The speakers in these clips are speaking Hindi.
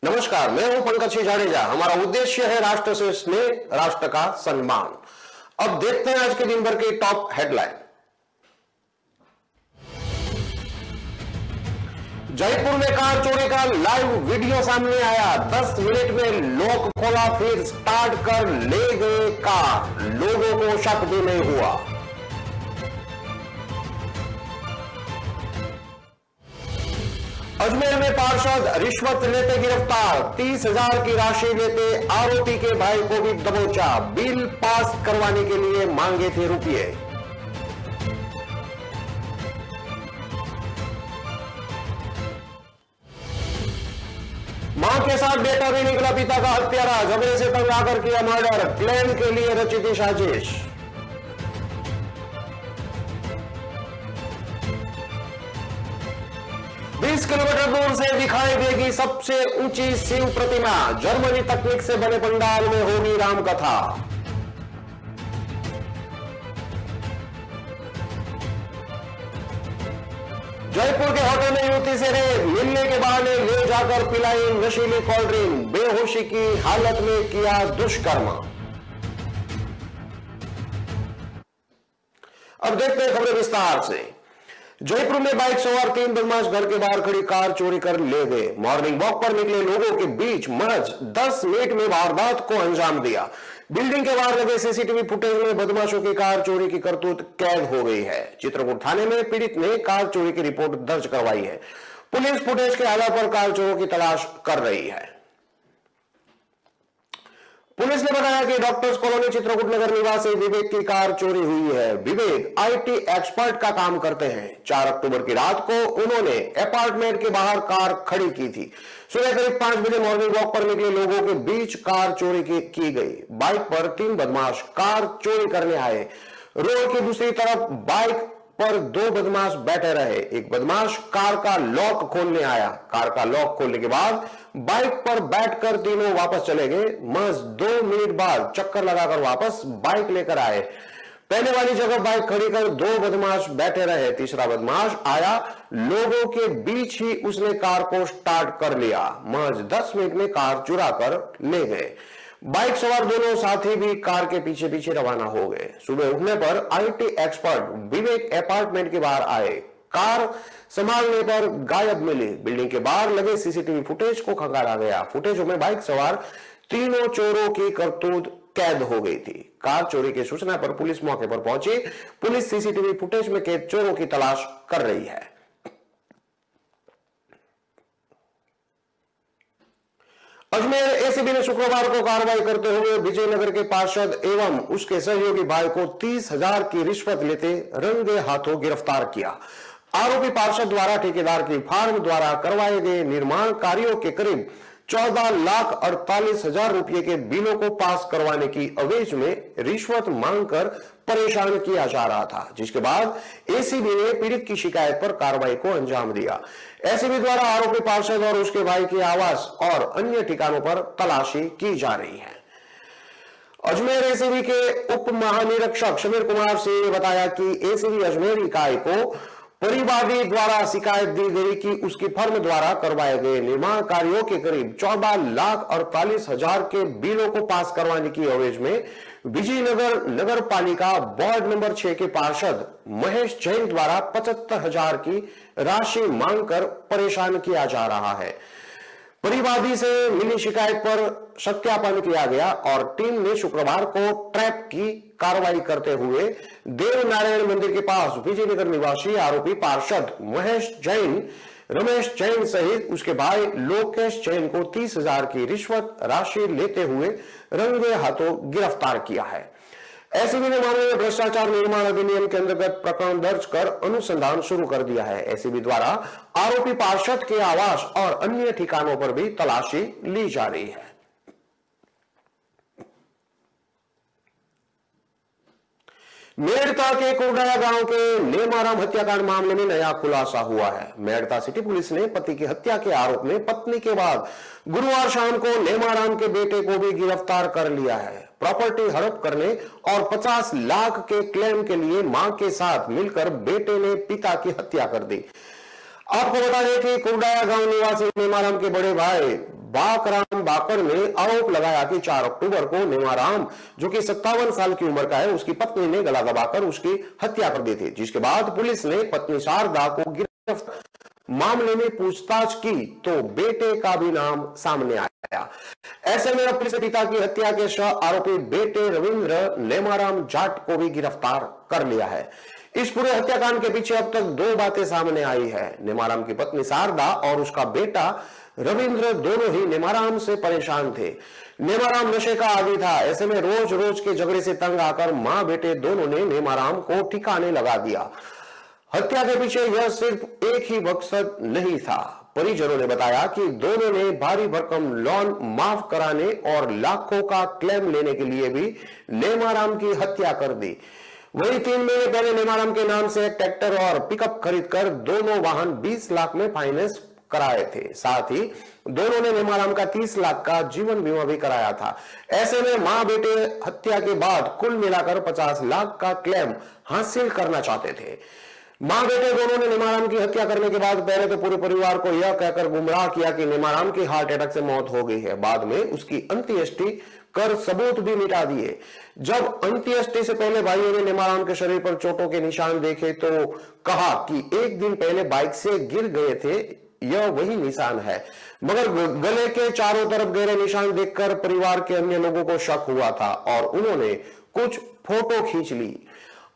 नमस्कार, मैं हूं पंकज सिंह जाडेजा। हमारा उद्देश्य है राष्ट्र से स्नेह, राष्ट्र का सम्मान। अब देखते हैं आज के दिन भर की टॉप हेडलाइन। जयपुर में कार चोरी का लाइव वीडियो सामने आया। 10 मिनट में लॉक खोला, फिर स्टार्ट कर ले गए कार। लोगों को शक भी नहीं हुआ। अजमेर में पार्षद रिश्वत लेते गिरफ्तार। 30,000 की राशि लेते आरोपी के भाई को भी दबोचा। बिल पास करवाने के लिए मांगे थे रुपये। मां के साथ बेटा भी निकला पिता का हत्यारा। झगड़े से तंग आकर किया मर्डर। क्लेम के लिए रची थी साजिश। किलोमीटर दूर से दिखाई देगी सबसे ऊंची शिव प्रतिमा। जर्मनी तकनीक से बने पंडाल में होगी रामकथा। जयपुर के होटल में युवती से रेप। मिलने के बहाने ले जाकर पिलाई नशीली कोल्ड ड्रिंक। बेहोशी की हालत में किया दुष्कर्म। अब देखते हैं खबरें विस्तार से। जयपुर में बाइक सवार 3 बदमाश घर के बाहर खड़ी कार चोरी कर ले गए। मॉर्निंग वॉक पर निकले लोगों के बीच महज 10 मिनट में वारदात को अंजाम दिया। बिल्डिंग के बाहर लगे सीसीटीवी फुटेज में बदमाशों की कार चोरी की करतूत कैद हो गई है। चित्रकूट थाने में पीड़ित ने कार चोरी की रिपोर्ट दर्ज करवाई है। पुलिस फुटेज के आधार पर कार चोरों की तलाश कर रही है। पुलिस ने बताया कि डॉक्टर्स कॉलोनी चित्रकूट नगर निवासी विवेक की कार चोरी हुई है। विवेक आईटी एक्सपर्ट का काम करते हैं। 4 अक्टूबर की रात को उन्होंने अपार्टमेंट के बाहर कार खड़ी की थी। सुबह करीब 5 बजे मॉर्निंग वॉक पर निकले लोगों के बीच कार चोरी की गई। बाइक पर 3 बदमाश कार चोरी करने आए। रोड की दूसरी तरफ बाइक पर 2 बदमाश बैठे रहे। एक बदमाश कार का लॉक खोलने आया। कार का लॉक खोलने के बाद बाइक पर बैठकर तीनों वापस चले गए। महज 2 मिनट बाद चक्कर लगाकर वापस बाइक लेकर आए। पहले वाली जगह बाइक खड़ी कर 2 बदमाश बैठे रहे। तीसरा बदमाश आया, लोगों के बीच ही उसने कार को स्टार्ट कर लिया। महज 10 मिनट में कार चुरा कर ले गए। बाइक सवार दोनों साथी भी कार के पीछे पीछे रवाना हो गए। सुबह उठने पर आईटी एक्सपर्ट विवेक अपार्टमेंट के बाहर आए। कार संभालने पर गायब मिली। बिल्डिंग के बाहर लगे सीसीटीवी फुटेज को खंगाला गया। फुटेजों में बाइक सवार तीनों चोरों की करतूत कैद हो गई थी। कार चोरी की सूचना पर पुलिस मौके पर पहुंची। पुलिस सीसीटीवी फुटेज में कैद चोरों की तलाश कर रही है। अजमेर एसीबी ने शुक्रवार को कार्रवाई करते हुए विजयनगर के पार्षद एवं उसके सहयोगी भाई को 30,000 की रिश्वत लेते रंगे हाथों गिरफ्तार किया। आरोपी पार्षद द्वारा ठेकेदार की फार्म द्वारा करवाए गए निर्माण कार्यों के करीब 14,48,000 रुपए के बिलों को पास करवाने की अवेज में रिश्वत मांगकर परेशान किया जा रहा था, जिसके बाद एसीबी ने पीड़ित की शिकायत पर कार्रवाई को अंजाम दिया। एसीबी द्वारा आरोपी पार्षद और उसके भाई के आवास और अन्य ठिकानों पर तलाशी की जा रही है। अजमेर एसीबी के उप महानिरीक्षक समीर कुमार सिंह ने बताया कि एसीबी अजमेर इकाई को परिवादी द्वारा शिकायत दी गई कि उसकी फर्म द्वारा करवाए गए निर्माण कार्यों के करीब 14,48,000 के बिलों को पास करवाने की एवज में विजयनगर नगर पालिका वार्ड नंबर 6 के पार्षद महेश जैन द्वारा 75,000 की राशि मांगकर परेशान किया जा रहा है। परिवादी से मिली शिकायत पर सत्यापन किया गया और टीम ने शुक्रवार को ट्रैप की कार्रवाई करते हुए देव नारायण मंदिर के पास विजयनगर निवासी आरोपी पार्षद महेश जैन, रमेश जैन सहित उसके भाई लोकेश जैन को 30,000 की रिश्वत राशि लेते हुए रंगे हाथों गिरफ्तार किया है। एसीबी ने मामले में भ्रष्टाचार निर्माण अधिनियम के अंतर्गत प्रकरण दर्ज कर अनुसंधान शुरू कर दिया है। एसीबी द्वारा आरोपी पार्षद के आवास और अन्य ठिकानों पर भी तलाशी ली जा रही है। मेड़ता के कुरडाया गांव के नेमाराम हत्याकांड मामले में नया खुलासा हुआ है। मेड़ता सिटी पुलिस ने पति की हत्या के आरोप में पत्नी के बाद गुरुवार शाम को नेमाराम के बेटे को भी गिरफ्तार कर लिया है। प्रॉपर्टी हड़प करने और 50 लाख के क्लेम के लिए मां के साथ मिलकर बेटे ने पिता की हत्या कर दी। आपको बता दें कि कुरडाया गांव निवासी नेमाराम के बड़े भाई बाकराम बाकर ने आरोप लगाया कि 4 अक्टूबर को नेमाराम, जो कि 57 साल की उम्र का है, उसकी पत्नी ने गला दबाकर उसकी हत्या कर दी थी, जिसके बाद पुलिस ने पत्नी शारदा को गिरफ्तार। मामले में पूछताछ की तो बेटे का भी नाम सामने आया। ऐसे में अब पुलिस ने पिता की हत्या के सह आरोपी बेटे रविंद्र नेमाराम जाट को भी गिरफ्तार कर लिया है। इस पूरे हत्याकांड के पीछे अब तक 2 बातें सामने आई है। नेमाराम की पत्नी शारदा और उसका बेटा रविंद्र दोनों ही नेमाराम से परेशान थे। नेमाराम नशे का आदी था। ऐसे में रोज रोज के झगड़े से तंग आकर मां बेटे दोनों ने नेमाराम को ठिकाने लगा दिया। हत्या के पीछे यह सिर्फ एक ही मकसद नहीं था। परिजनों ने बताया कि दोनों ने भारी भरकम लोन माफ कराने और लाखों का क्लेम लेने के लिए भी नेमाराम की हत्या कर दी। वही 3 महीने पहले नेमाराम के नाम से एक ट्रैक्टर और पिकअप खरीदकर दोनों वाहन 20 लाख में फाइनेंस कराए थे। साथ ही दोनों ने नेमाराम का 30 लाख का जीवन बीमा भी कराया था। ऐसे में मां बेटे हत्या के बाद कुल मिलाकर 50 लाख का क्लेम हासिल करना चाहते थे। मां बेटे दोनों ने नेमाराम की हत्या करने के बाद पहले तो पूरे परिवार को यह कहकर गुमराह किया कि नेमाराम की हार्ट अटैक से मौत हो गई है। बाद में उसकी अंत्येष्टि कर सबूत भी मिटा दिए। जब अंत्येष्टि से पहले भाइयों ने नेमाराम के शरीर पर चोटों के निशान देखे तो कहा कि एक दिन पहले बाइक से गिर गए थे, यह वही निशान है। मगर गले के चारों तरफ गहरे निशान देखकर परिवार के अन्य लोगों को शक हुआ था और उन्होंने कुछ फोटो खींच ली।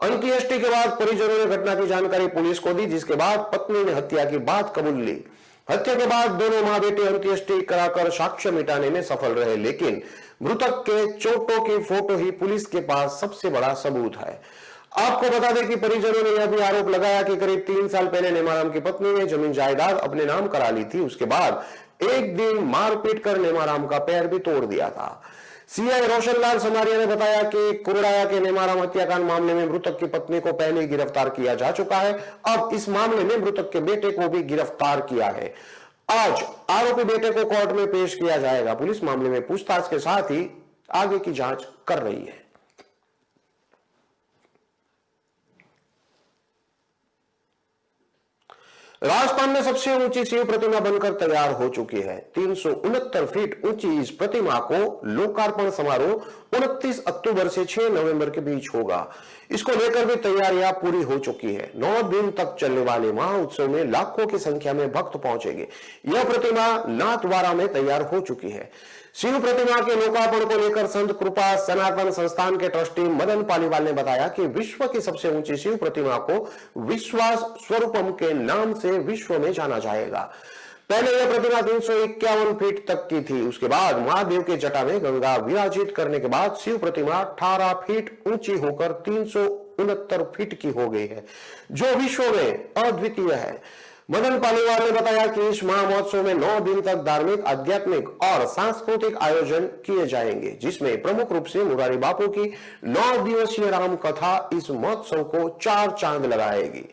अंत्येष्टि के बाद परिजनों ने घटना की जानकारी पुलिस को दी, जिसके बाद पत्नी ने हत्या की बात कबूल ली। हत्या के बाद दोनों मां बेटे अंत्येष्टि कराकर साक्ष्य मिटाने में सफल रहे, लेकिन मृतक के चोटों की फोटो ही पुलिस के पास सबसे बड़ा सबूत है। आपको बता दें कि परिजनों ने यह भी आरोप लगाया कि करीब 3 साल पहले नेमाराम की पत्नी ने जमीन जायदाद अपने नाम करा ली थी। उसके बाद एक दिन मारपीट कर नेमाराम का पैर भी तोड़ दिया था। सीआई रोशनलाल समारिया ने बताया कि कुरडाया के नेमाराम हत्याकांड मामले में मृतक की पत्नी को पहले ही गिरफ्तार किया जा चुका है। अब इस मामले में मृतक के बेटे को भी गिरफ्तार किया है। आज आरोपी बेटे को कोर्ट में पेश किया जाएगा। पुलिस मामले में पूछताछ के साथ ही आगे की जांच कर रही है। राजस्थान में सबसे ऊंची शिव प्रतिमा बनकर तैयार हो चुकी है। 369 फीट ऊंची इस प्रतिमा को लोकार्पण समारोह 29 अक्टूबर से 6 नवंबर के बीच होगा। इसको लेकर भी तैयारियां पूरी हो चुकी है। 9 दिन तक चलने वाले महोत्सव में लाखों की संख्या में भक्त पहुंचेंगे। यह प्रतिमा नाथद्वारा में तैयार हो चुकी है। शिव प्रतिमा के लोकार्पण को लेकर संत कृपा सनातन संस्थान के ट्रस्टी मदन पालीवाल ने बताया कि विश्व की सबसे ऊंची शिव प्रतिमा को विश्वास स्वरूपम के नाम से विश्व में जाना जाएगा। पहले यह प्रतिमा 351 फीट तक की थी। उसके बाद महादेव के जटा में गंगा विराजित करने के बाद शिव प्रतिमा 18 फीट ऊंची होकर 369 फीट की हो गई है, जो विश्व में अद्वितीय है। मदन पालीवाल ने बताया कि इस महोत्सव में 9 दिन तक धार्मिक, आध्यात्मिक और सांस्कृतिक आयोजन किए जाएंगे, जिसमें प्रमुख रूप से मुरारी बापू की 9 दिवसीय राम कथा इस महोत्सव को 4 चांद लगाएगी।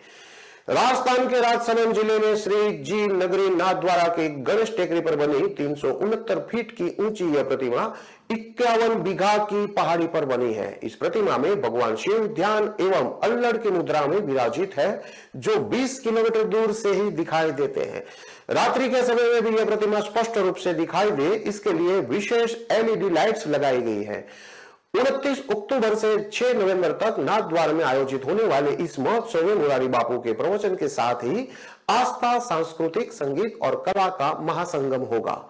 राजस्थान के राजसमंद जिले में श्री जी नगरी नाथद्वारा के गणेश टेकरी पर बनी 369 फीट की ऊंची यह प्रतिमा 51 बीघा की पहाड़ी पर बनी है। इस प्रतिमा में भगवान शिव ध्यान एवं अल्लड़ की मुद्रा में विराजित है, जो 20 किलोमीटर दूर से ही दिखाई देते हैं। रात्रि के समय में भी यह प्रतिमा स्पष्ट रूप से दिखाई दे, इसके लिए विशेष एलईडी लाइट्स लगाई गई है। 29 अक्टूबर से 6 नवंबर तक नाथद्वार में आयोजित होने वाले इस महोत्सव में मुरारी बापू के प्रवचन के साथ ही आस्था, सांस्कृतिक, संगीत और कला का महासंगम होगा।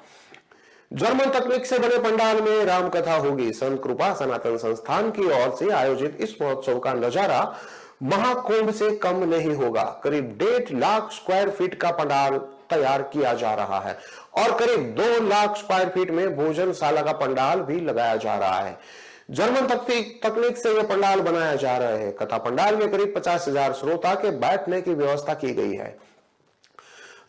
जर्मन तकनीक से बने पंडाल में रामकथा होगी। संत कृपा सनातन संस्थान की ओर से आयोजित इस महोत्सव का नजारा महाकुंभ से कम नहीं होगा। करीब 1.5 लाख स्क्वायर फीट का पंडाल तैयार किया जा रहा है और करीब 2 लाख स्क्वायर फीट में भोजनशाला का पंडाल भी लगाया जा रहा है। जर्मन तकनीक से यह पंडाल बनाया जा रहा है। कथा पंडाल में करीब 50,000 श्रोता के बैठने की व्यवस्था की गई है।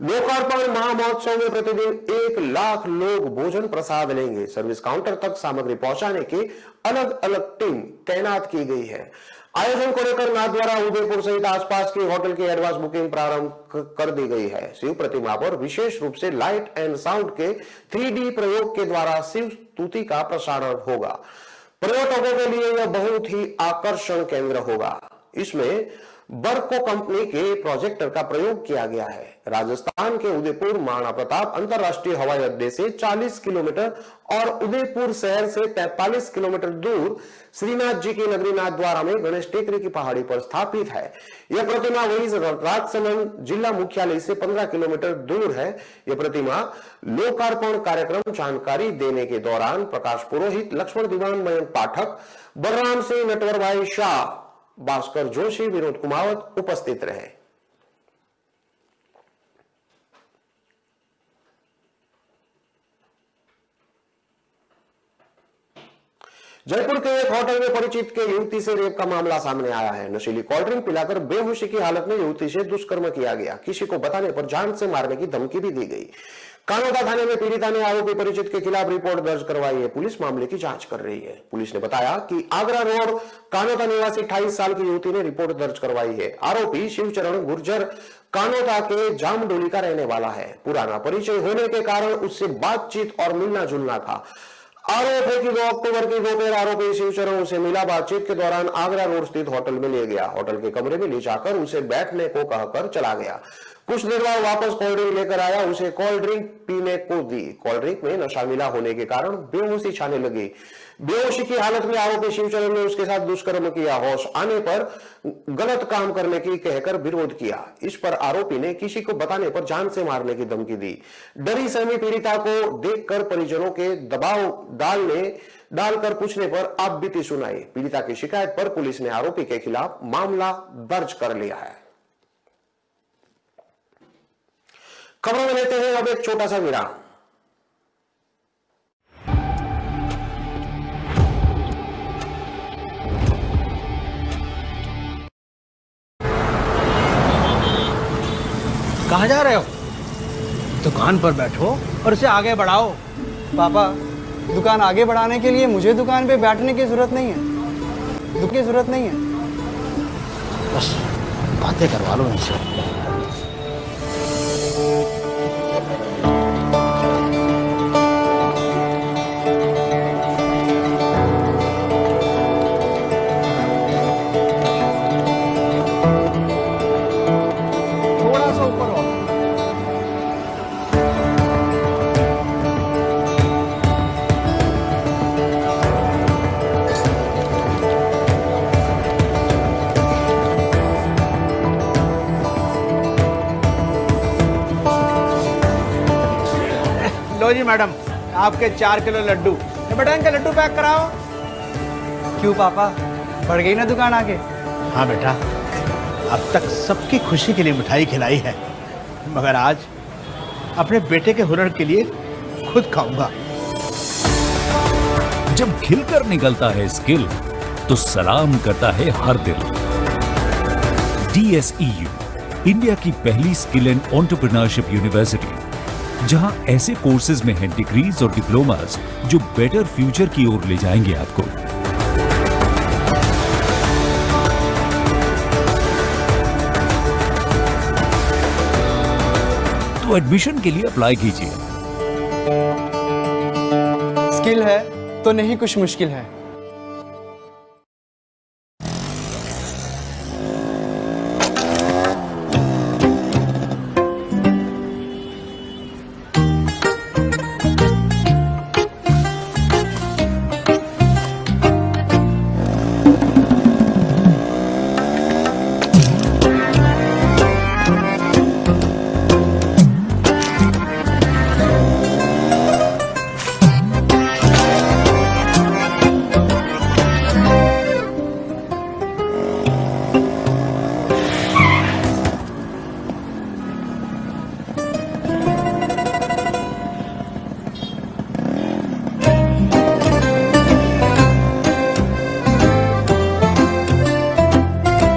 लोकार्पण महामहोत्सव में प्रतिदिन 1 लाख लोग भोजन प्रसाद लेंगे। सर्विस काउंटर तक सामग्री पहुंचाने की अलग अलग टीम तैनात की गई है। आयोजन को लेकर नाथद्वारा, उदयपुर सहित आसपास की होटल की एडवांस बुकिंग प्रारंभ कर दी गई है। शिव प्रतिमा पर विशेष रूप से लाइट एंड साउंड के 3D प्रयोग के द्वारा शिव स्तुति का प्रसारण होगा। पर्यटकों के लिए यह बहुत ही आकर्षण केंद्र होगा। इसमें बर्को कंपनी के प्रोजेक्टर का प्रयोग किया गया है। राजस्थान के उदयपुर महाराणा प्रताप अंतरराष्ट्रीय हवाई अड्डे से 40 किलोमीटर और उदयपुर शहर से 43 किलोमीटर दूर श्रीनाथ जी की नगरी नाथद्वारा में गणेश टेकरी की पहाड़ी पर स्थापित है। यह प्रतिमा वही राजसमंद जिला मुख्यालय से 15 किलोमीटर दूर है। यह प्रतिमा लोकार्पण कार्यक्रम जानकारी देने के दौरान प्रकाश पुरोहित, लक्ष्मण दीवान, मयंक पाठक, बलराम सिंह, नटवर भाई शाह, भास्कर जोशी, विनोद कुमावत उपस्थित रहे। जयपुर के एक होटल में परिचित के युवती से रेप का मामला सामने आया है। नशीली कोल्ड ड्रिंक पिलाकर बेहोशी की हालत में युवती से दुष्कर्म किया गया। किसी को बताने पर जान से मारने की धमकी भी दी गई। कानोदा थाने में पीड़िता ने आरोपी परिचित के खिलाफ रिपोर्ट दर्ज करवाई है। पुलिस मामले की जांच कर रही है। पुलिस ने बताया कि आगरा रोड कानोदा निवासी 28 साल की युवती ने रिपोर्ट दर्ज करवाई है। आरोपी शिवचरण गुर्जर कानोदा के जामडोली का रहने वाला है। पुराना परिचय होने के कारण उससे बातचीत और मिलना जुलना था। आरोप है कि 2 अक्टूबर की दोपहर आरोपी शिवचरण उसे मिला। बातचीत के दौरान आगरा रोड स्थित होटल में ले गया। होटल के कमरे में ले जाकर उसे बैठने को कहकर चला गया। कुछ देर बाद वापस कोल्ड ड्रिंक लेकर आया। उसे कोल्ड ड्रिंक पीने को दी। कोल्ड ड्रिंक में नशा मिला होने के कारण बेहोशी छाने लगी। बेहोशी की हालत में आरोपी शिवचरण ने उसके साथ दुष्कर्म किया। होश आने पर गलत काम करने की कहकर विरोध किया। इस पर आरोपी ने किसी को बताने पर जान से मारने की धमकी दी। डरी सहमी पीड़िता को देखकर परिजनों के दबाव डालकर पूछने पर आप बीती सुनाई। पीड़िता की शिकायत पर पुलिस ने आरोपी के खिलाफ मामला दर्ज कर लिया है। खबरों में लेते हैं अब एक छोटा सा विराम। कहाँ जा रहे हो? दुकान पर बैठो और उसे आगे बढ़ाओ। पापा, दुकान आगे बढ़ाने के लिए मुझे दुकान पे बैठने की जरूरत नहीं है। बस बातें करवा लो इनसे। लो जी मैडम, आपके 4 किलो लड्डू। बेटा इनके लड्डू पैक कराओ। क्यों पापा, बढ़ गई ना दुकान आगे? हाँ बेटा, अब तक सबकी खुशी के लिए मिठाई खिलाई है, मगर आज अपने बेटे के हुनर के लिए खुद खाऊंगा। जब खिलकर निकलता है स्किल तो सलाम करता है हर दिल। DSEU, इंडिया की पहली स्किल एंड एंटरप्रेन्योरशिप यूनिवर्सिटी, जहां ऐसे कोर्सेज में हैं डिग्रीज और डिप्लोमास जो बेटर फ्यूचर की ओर ले जाएंगे आपको। तो एडमिशन के लिए अप्लाई कीजिए। स्किल है तो नहीं कुछ मुश्किल है।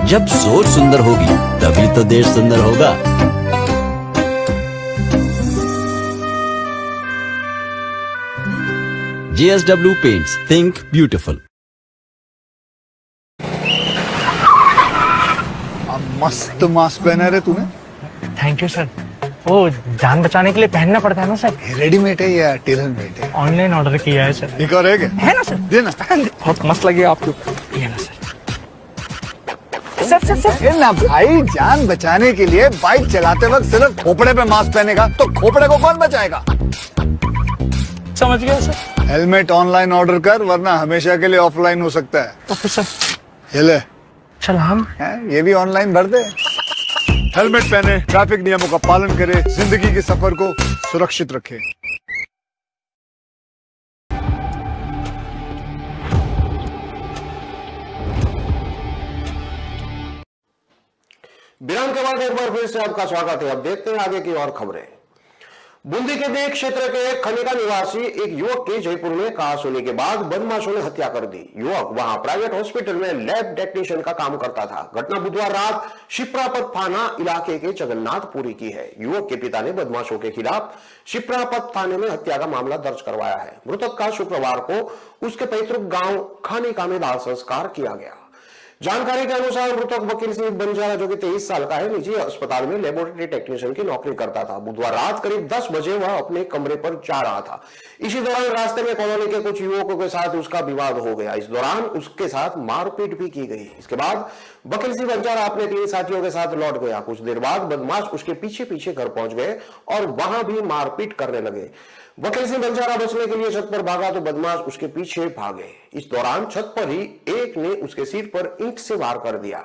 जब सोच सुंदर होगी तभी तो देश सुंदर होगा। JSW Paints, think beautiful। मस्त मास्क पहना रे तूने। Thank you sir. वो जान बचाने के लिए पहनना पड़ता है ना सर। रेडीमेड है या टेलर मेड है? ऑनलाइन ऑर्डर किया है सर। एक और है क्या? है ना सर। देना। बहुत मस्त लगे आपको। ये ना सर। ये ना भाई, जान बचाने के लिए बाइक चलाते वक्त सिर्फ खोपड़े पे मास्क पहनेगा तो खोपड़े को कौन बचाएगा? समझ गया सर। हेलमेट ऑनलाइन ऑर्डर कर, वरना हमेशा के लिए ऑफलाइन हो सकता है। Okay sir. ये ले, चल हम ये भी ऑनलाइन भर दे। हेलमेट पहने, ट्रैफिक नियमों का पालन करे, जिंदगी के सफर को सुरक्षित रखे। विराम के बाद एक बार फिर से आपका स्वागत है। अब देखते हैं आगे की और खबरें। बूंदी के देख क्षेत्र के खनिका निवासी एक युवक की जयपुर में कहा सुनी के बाद बदमाशों ने हत्या कर दी। युवक वहां प्राइवेट हॉस्पिटल में लैब टेक्नीशियन का काम करता था। घटना बुधवार रात शिप्रापत थाना इलाके के जगन्नाथपुरी की है। युवक के पिता ने बदमाशों के खिलाफ शिप्रापत थाने में हत्या का मामला दर्ज करवाया है। मृतक का शुक्रवार को उसके पैतृक गांव खानिका में दाह संस्कार किया गया। जानकारी के अनुसार मृतक वकील सिंह बंजारा, जो कि 23 साल का है, निजी अस्पताल में लेबोरेटरी टेक्नीशियन की नौकरी करता था। बुधवार रात करीब 10 बजे वह अपने कमरे पर जा रहा था। इसी दौरान रास्ते में कॉलोनी के कुछ युवकों के साथ उसका विवाद हो गया। इस दौरान उसके साथ मारपीट भी की गई। इसके बाद वकील सिंह बंजारा अपने 3 साथियों के साथ लौट गया। कुछ देर बाद बदमाश उसके पीछे पीछे घर पहुंच गए और वहां भी मारपीट करने लगे। वकील सिंह बंजारा बचने के लिए छत पर भागा तो बदमाश उसके पीछे भागे। इस दौरान छत पर ही एक ने उसके सिर पर ईंट से वार कर दिया।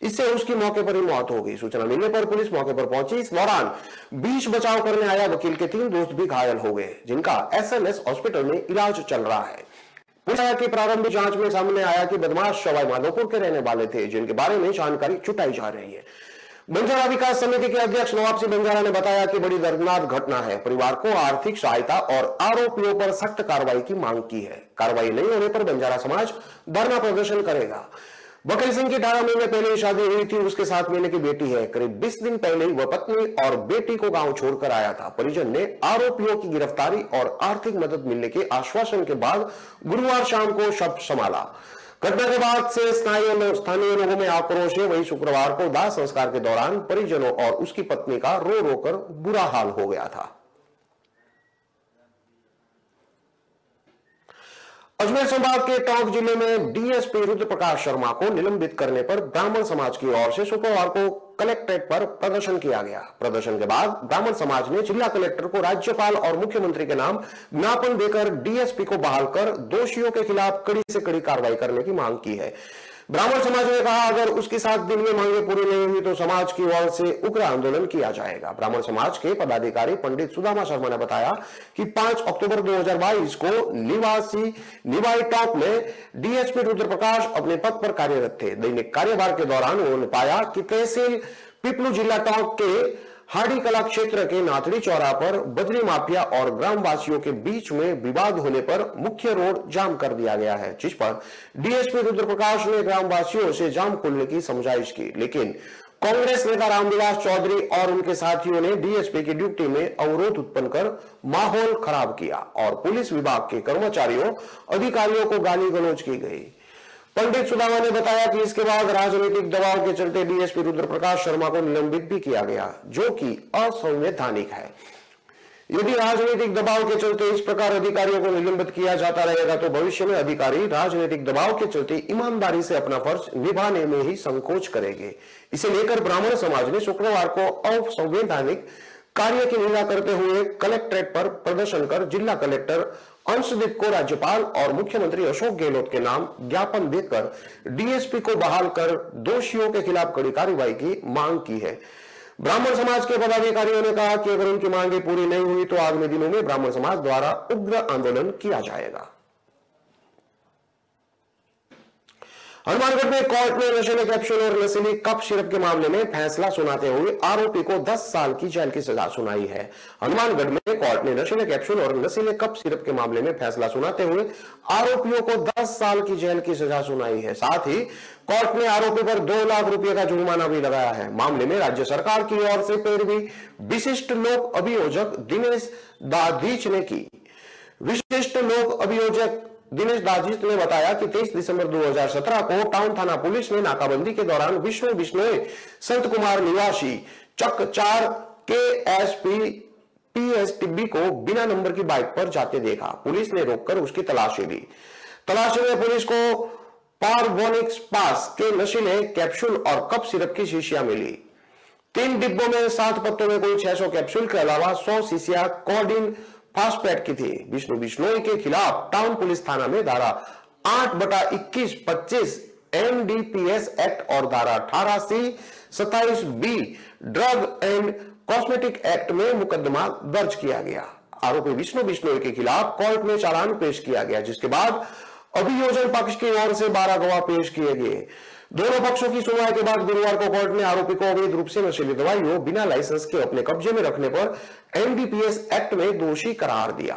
इससे उसकी मौके पर ही मौत हो गई। सूचना मिलने पर पुलिस मौके पर पहुंची। इस दौरान बीच बचाव करने आया वकील के 3 दोस्त भी घायल हो गए, जिनका एसएमएस हॉस्पिटल में इलाज चल रहा है। पुलिस की प्रारंभिक जांच में सामने आया कि बदमाश सवाई माधोपुर के रहने वाले थे, जिनके बारे में जानकारी जुटाई जा रही है। बंजारा विकास समिति के अध्यक्ष नवाब सिंह बंजारा ने बताया कि बड़ी दर्दनाक घटना है। परिवार को आर्थिक सहायता और आरोपियों पर सख्त कार्रवाई की मांग की है। कार्रवाई नहीं होने पर बंजारा समाज धरना प्रदर्शन करेगा। वकील सिंह की 18 महीने पहले शादी हुई थी। उसके 7 महीने की बेटी है। करीब 20 दिन पहले वह पत्नी और बेटी को गांव छोड़कर आया था। परिजन ने आरोपियों की गिरफ्तारी और आर्थिक मदद मिलने के आश्वासन के बाद गुरुवार शाम को शब्द संभाला। घटना के बाद से स्थानीय लोगों में आक्रोश है। वही शुक्रवार को दाह संस्कार के दौरान परिजनों और उसकी पत्नी का रो रो कर बुरा हाल हो गया था। अजमेर संभाग के टोंक जिले में डीएसपी रुद्र प्रकाश शर्मा को निलंबित करने पर ब्राह्मण समाज की ओर से शुक्रवार को कलेक्ट्रेट पर प्रदर्शन किया गया। प्रदर्शन के बाद ब्राह्मण समाज ने जिला कलेक्टर को राज्यपाल और मुख्यमंत्री के नाम ज्ञापन देकर डीएसपी को बहाल कर दोषियों के खिलाफ कड़ी से कड़ी कार्रवाई करने की मांग की है। ब्राह्मण समाज ने कहा, अगर उसकी 7 दिन में मांगे पूरी नहीं हुई तो समाज की ओर से उग्र आंदोलन किया जाएगा। ब्राह्मण समाज के पदाधिकारी पंडित सुदामा शर्मा ने बताया कि 5 अक्टूबर 2022 को निवाई टोंक में डीएसपी रुद्र प्रकाश अपने पद पर कार्यरत थे। दैनिक कार्यभार के दौरान उन्होंने पाया कि तहसील पिपलू जिला टोंक के हाड़ी कला क्षेत्र के नाथड़ी चौरा पर बजरी माफिया और ग्रामवासियों के बीच में विवाद होने पर मुख्य रोड जाम कर दिया गया है, जिस पर डीएसपी रुद्र प्रकाश ने ग्रामवासियों से जाम खोलने की समझाइश की। लेकिन कांग्रेस नेता रामविलास चौधरी और उनके साथियों ने डीएसपी की ड्यूटी में अवरोध उत्पन्न कर माहौल खराब किया और पुलिस विभाग के कर्मचारियों अधिकारियों को गाली गलौज की गई। पंडित सुदामा ने बताया कि इसके बाद राजनीतिक दबाव के चलते डीएसपी रुद्र प्रकाश शर्मा को निलंबित भी किया गया, जो कि असंवैधानिक है। यदि राजनीतिक दबाव के चलते इस प्रकार अधिकारियों को निलंबित किया जाता रहेगा तो भविष्य में अधिकारी राजनीतिक दबाव के चलते ईमानदारी से अपना फर्ज निभाने में ही संकोच करेंगे। इसे लेकर ब्राह्मण समाज ने शुक्रवार को असंवैधानिक कार्य की निंदा करते हुए कलेक्ट्रेट पर प्रदर्शन कर जिला कलेक्टर अंशदीप को राज्यपाल और मुख्यमंत्री अशोक गहलोत के नाम ज्ञापन देकर डीएसपी को बहाल कर दोषियों के खिलाफ कड़ी कार्रवाई की मांग की है। ब्राह्मण समाज के पदाधिकारियों ने कहा कि अगर उनकी मांगे पूरी नहीं हुई तो आगामी दिनों में ब्राह्मण समाज द्वारा उग्र आंदोलन किया जाएगा। हनुमानगढ़ में कोर्ट ने नशीले कैप्सूल और नशीली कप सिरप के मामले में फैसला सुनाते हुए आरोपी को 10 साल की जेल की सजा सुनाई है। हनुमानगढ़ में कोर्ट ने नशीले कैप्सूल और नशीले कप सिरप के मामले में फैसला सुनाते हुए आरोपियों को 10 साल की जेल की सजा सुनाई है। साथ ही कोर्ट ने आरोपी पर 2 लाख रुपए का जुर्माना भी लगाया है। मामले में राज्य सरकार की ओर से पैरवी विशिष्ट लोक अभियोजक दिनेश दाधीच ने की। विशिष्ट लोक अभियोजक दिनेश दाधीच ने बताया कि 23 दिसंबर 2017 को टाउन थाना पुलिस ने नाकाबंदी के दौरान विष्णु बिश्नोई संत कुमार निवासी चक 4 KSP PSTB को बिना नंबर की बाइक पर जाते देखा। पुलिस ने रोककर उसकी तलाशी ली। तलाशी में पुलिस को पार्वोनिक्स पास के नशीले कैप्सूल और कप सिरप की शीशियां मिली। 3 डिब्बों में 7 पत्तों में कुल 600 कैप्सूल के अलावा 100 शीशियां कोडिन फास्फेट की थी। विष्णु बिश्नोई के खिलाफ टाउन पुलिस थाना में धारा 8/21-25 NDPS एक्ट और धारा 18C 27B drug and cosmetic act में मुकदमा दर्ज किया गया। आरोपी विष्णु बिश्नोई के खिलाफ कोर्ट में चालान पेश किया गया, जिसके बाद अभियोजन पक्ष की ओर से 12 गवाह पेश किए गए। दोनों पक्षों की सुनवाई के बाद गुरुवार को कोर्ट ने आरोपी को अवैध रूप से नशीली दवाइयों बिना लाइसेंस के अपने कब्जे में रखने पर NDPS एक्ट में दोषी करार दिया।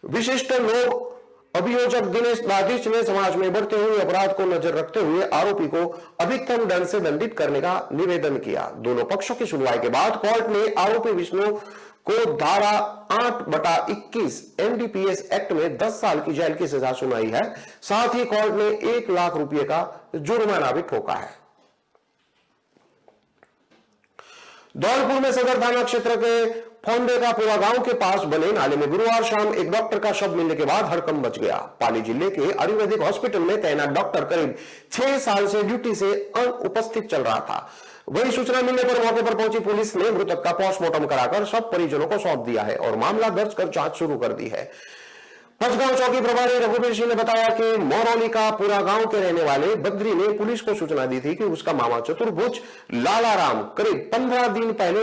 विशिष्ट लोक अभियोजक दिनेश दादिश ने समाज में बढ़ते हुए अपराध को नजर रखते हुए आरोपी को अधिकतम दंड से दंडित करने का निवेदन किया। दोनों पक्षों की सुनवाई के बाद कोर्ट ने आरोपी विष्णु को धारा 8/21 NDPS एक्ट में 10 साल की जेल की सजा सुनाई है। साथ ही कोर्ट ने 1 लाख रुपए का जुर्माना भी ठोका है। धौलपुर में सदर थाना क्षेत्र के फोंडे का पूरा गांव के पास बने नाले में गुरुवार शाम एक डॉक्टर का शव मिलने के बाद हड़कंप मच गया। पाली जिले के आयुर्वेदिक हॉस्पिटल में तैनात डॉक्टर करीब 6 साल से ड्यूटी से अनुपस्थित चल रहा था। वही सूचना मिलने पर मौके पर पहुंची पुलिस ने मृतक का पोस्टमार्टम कराकर शव परिजनों को सौंप दिया है और मामला दर्ज कर जांच शुरू कर दी है। पंचगांव चौकी प्रभारी रघुवीर सिंह ने बताया कि मोरौली का पूरा गांव के रहने वाले बद्री ने पुलिस को सूचना दी थी कि उसका मामा चतुर्भुज लालाराम करीब 15 दिन पहले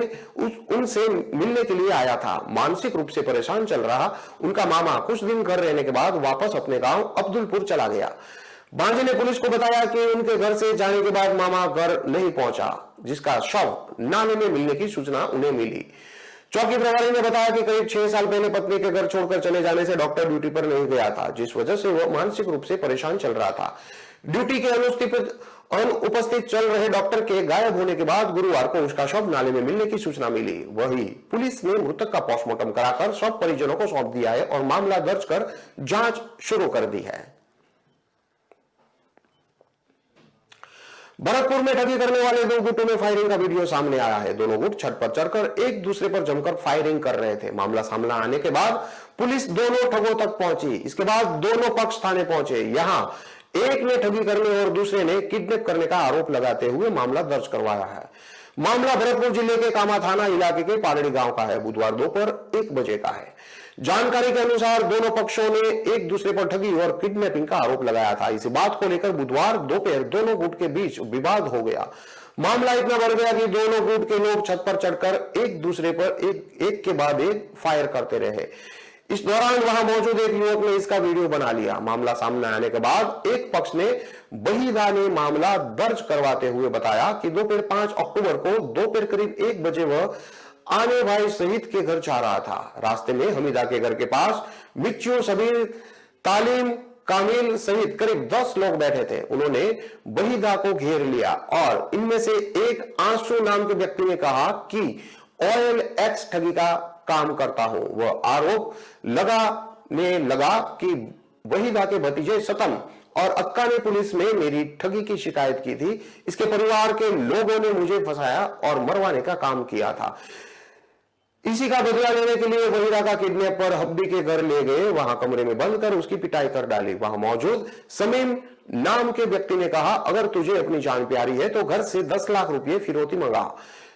उनसे मिलने के लिए आया था। मानसिक रूप से परेशान चल रहा उनका मामा कुछ दिन घर रहने के बाद वापस अपने गांव अब्दुलपुर चला गया। भांजे ने पुलिस को बताया कि उनके घर से जाने के बाद मामा घर नहीं पहुंचा, जिसका शव नाले में मिलने की सूचना उन्हें मिली। चौकी प्रभारी ने बताया कि करीब 6 साल पहले पत्नी के घर छोड़कर चले जाने से डॉक्टर ड्यूटी पर नहीं गया था, जिस वजह से वह मानसिक रूप से परेशान चल रहा था। ड्यूटी के अनुपस्थित चल रहे डॉक्टर के गायब होने के बाद गुरुवार को उसका शव नाले में मिलने की सूचना मिली। वही पुलिस ने मृतक का पोस्टमार्टम कराकर शव परिजनों को सौंप दिया है और मामला दर्ज कर जांच शुरू कर दी है। भरतपुर में ठगी करने वाले 2 गुटों में फायरिंग का वीडियो सामने आया है। दोनों गुट छत पर चढ़कर एक दूसरे पर जमकर फायरिंग कर रहे थे। मामला सामने आने के बाद पुलिस दोनों ठगों तक पहुंची। इसके बाद दोनों पक्ष थाने पहुंचे। यहां एक ने ठगी करने और दूसरे ने किडनैप करने का आरोप लगाते हुए मामला दर्ज करवाया है। मामला भरतपुर जिले के कामा थाना इलाके के पालड़ी गांव का है। बुधवार दोपहर 1 बजे का है। जानकारी के अनुसार दोनों पक्षों ने एक दूसरे पर ठगी और किडनैपिंग का आरोप लगाया था। इसी बात को लेकर बुधवार दोपहर दोनों गुट के बीच विवाद हो गया। मामला इतना बढ़ गया कि दोनों गुट के लोग छत पर चढ़कर एक दूसरे पर एक के बाद एक फायर करते रहे। इस दौरान वहां मौजूद एक युवक ने इसका वीडियो बना लिया। मामला सामने आने के बाद एक पक्ष ने बहिदा ने मामला दर्ज करवाते हुए बताया कि दोपहर 5 अक्टूबर को दोपहर करीब 1 बजे वह आने भाई शहीद के घर जा रहा था। रास्ते में हमीदा के घर के पास मिच्चू सबीर तालीम कामिल सहित करीब 10 लोग बैठे थे। उन्होंने बहिदा को घेर लिया और इनमें से एक आंसू नाम के व्यक्ति ने कहा कि OLX ठगी का काम करता हूं। वह आरोप लगा कि बहिदा के भतीजे सतम और अक्का ने पुलिस में मेरी ठगी की शिकायत की थी। इसके परिवार के लोगों ने मुझे फंसाया और मरवाने का काम किया था। इसी का बदला लेने के लिए बहिरा का किडनैप पर हब्बी के घर ले गए। वहां कमरे में बंद कर उसकी पिटाई कर डाली। वहां मौजूद समीम नाम के व्यक्ति ने कहा, अगर तुझे अपनी जान प्यारी है तो घर से 10 लाख रुपए फिरौती मंगा।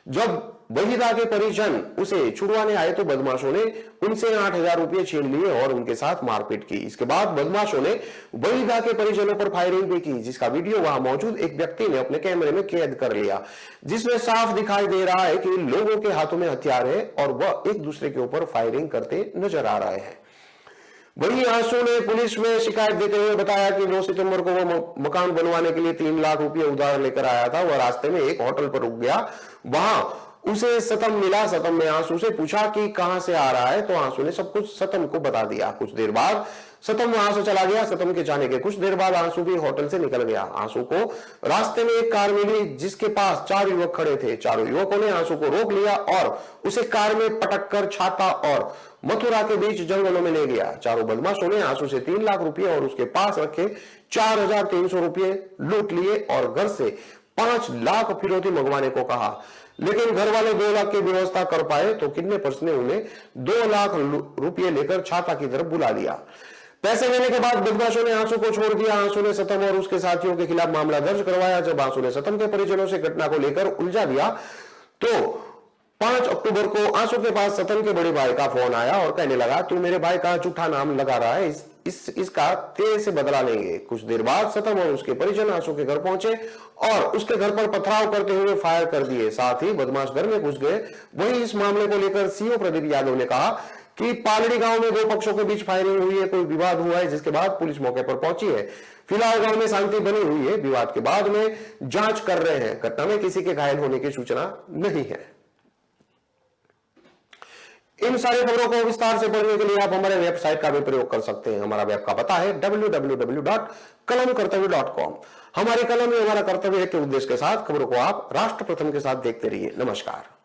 जब बहिदा के परिजन उसे छुड़वाने आए तो बदमाशों ने उनसे 8,000 रुपए छीन लिए और उनके साथ मारपीट की। इसके बाद बदमाशों ने बहिदा के परिजनों पर फायरिंग भी की, जिसका वीडियो वहां मौजूद एक व्यक्ति ने अपने कैमरे में कैद कर लिया, जिसमें साफ दिखाई दे रहा है कि लोगों के हाथों में हथियार है और वह एक दूसरे के ऊपर फायरिंग करते नजर आ रहे हैं। वहीं आंसू ने पुलिस में शिकायत देते हुए बताया कि 9 सितंबर को वह मकान बनवाने के लिए 3 लाख रुपए उधार लेकर आया था। वह रास्ते में एक होटल पर रुक गया। वहां उसे सतम मिला। सतम ने आंसू से पूछा कि कहां से आ रहा है, तो आंसू ने सब कुछ सतम को बता दिया। कुछ देर बाद सतम वहां से चला गया। सतम के जाने के कुछ देर बाद आंसू भी होटल से निकल गया। आंसू को रास्ते में एक कार मिली जिसके पास 4 युवक खड़े थे। चारों युवकों ने आंसू को रोक लिया और उसे कार में पटक कर छाता और मथुरा के बीच जंगलों में ले गया। चारों बदमाशों ने आंसू से 3 लाख रुपए और उसके पास रखे 4,300 रुपए लूट लिए और घर से 5 लाख फिरौती मंगवाने को कहा, लेकिन घर वाले 2 लाख की व्यवस्था कर पाए तो किडनैपर्स ने उन्हें 2 लाख रुपए लेकर छाता की तरफ बुला लिया। पैसे लेने के बाद बदमाशों ने आंसू को छोड़ दिया। आंसू ने सतम और उसके साथियों के खिलाफ मामला दर्ज करवाया। जब आंसू ने सतम के परिजनों से घटना को लेकर उलझा दिया तो 5 अक्टूबर को आंसू के पास सतम के बड़े भाई का फोन आया और कहने लगा, तू मेरे भाई का झूठा नाम लगा रहा है, इसका तेरे से बदला लेंगे। कुछ देर बाद सतम और उसके परिजन आंसू के घर पहुंचे और उसके घर पर पथराव करते हुए फायर कर दिए। साथ ही बदमाश घर में घुस गए। वहीं इस मामले को लेकर सीओ प्रदीप यादव ने कहा कि पालड़ी गांव में 2 पक्षों के बीच फायरिंग हुई है, कोई विवाद हुआ है, जिसके बाद पुलिस मौके पर पहुंची है। फिलहाल गांव में शांति बनी हुई है। विवाद के बाद में जांच कर रहे हैं। घटना में किसी के घायल होने की सूचना नहीं है। इन सारी खबरों को विस्तार से पढ़ने के लिए आप हमारे वेबसाइट का भी प्रयोग कर सकते हैं। हमारा वेब का पता है www.kalamkartavya.com। हमारी कलम में हमारा कर्तव्य के उद्देश्य के साथ खबरों को आप राष्ट्र प्रथम के साथ देखते रहिए। नमस्कार।